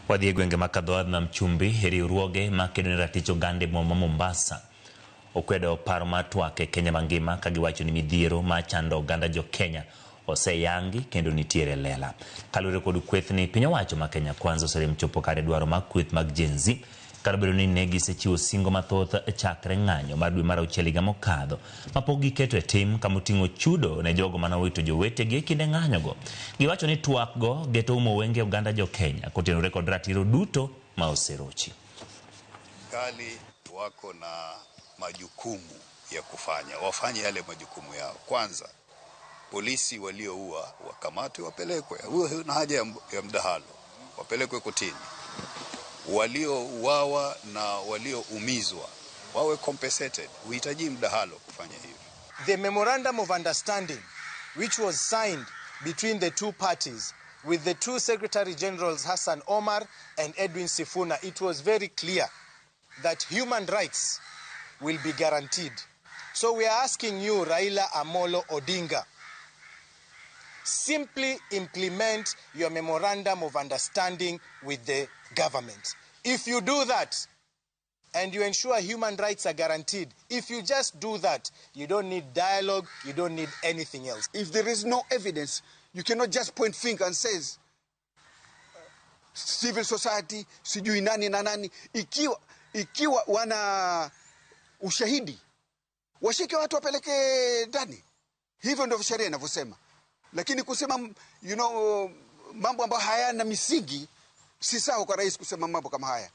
Wadhi gwenge makadhoad na mchumbi heri uruoge makedo raticho gande Mombasa. Okwedo paro mar twak e Kenya mangima kagiwacho ni midhiero machando oganda jo Kenya oseyangi kendo nitiere lela. Kalure kod kweth ni piny owacho ma Kenya Kwanza oserem chopo kare dwaro mag kweth mag Gen Z karabedo ni negi sechiwo singo mathoth chakre ng'anyo mar dwe mar auchiel higa mokadho mapok giketo e tim kamoting'o chudo ne jogo manowito jowetegi e kinde ng'anyogo. Giwacho ni twak go geto umo wenge oganda jo Kenya kotenore kod ratiro duto ma oserochi. Serikali wako na majukumu ya kufanya, wafanye yale majukumu yao. Kwanza, polisi walioua wakamatwe wapelekwe, huo na haja ya mdahalo, wapelekwe kotini. Waliouawa na walioumizwa wawe compensated, uhitaji mdahalo kufanya hivyo. The memorandum of understanding which was signed between the two parties with the two Secretary Generals Hassan Omar and Edwin Sifuna, it was very clear that human rights will be guaranteed. So we are asking you, Raila Amolo Odinga, simply implement your memorandum of understanding with the government. If you do that, and you ensure human rights are guaranteed, if you just do that, you don't need dialogue, you don't need anything else. If there is no evidence, you cannot just point finger and say, civil society, sijui nani na nani. Ikiwa wana ushahidi, washike watu wapeleke ndani. Hivyo ndio sheria inavyosema. Lakini kusema, mambo ambayo hayana misingi, si sawa kwa rais kusema mambo kama haya.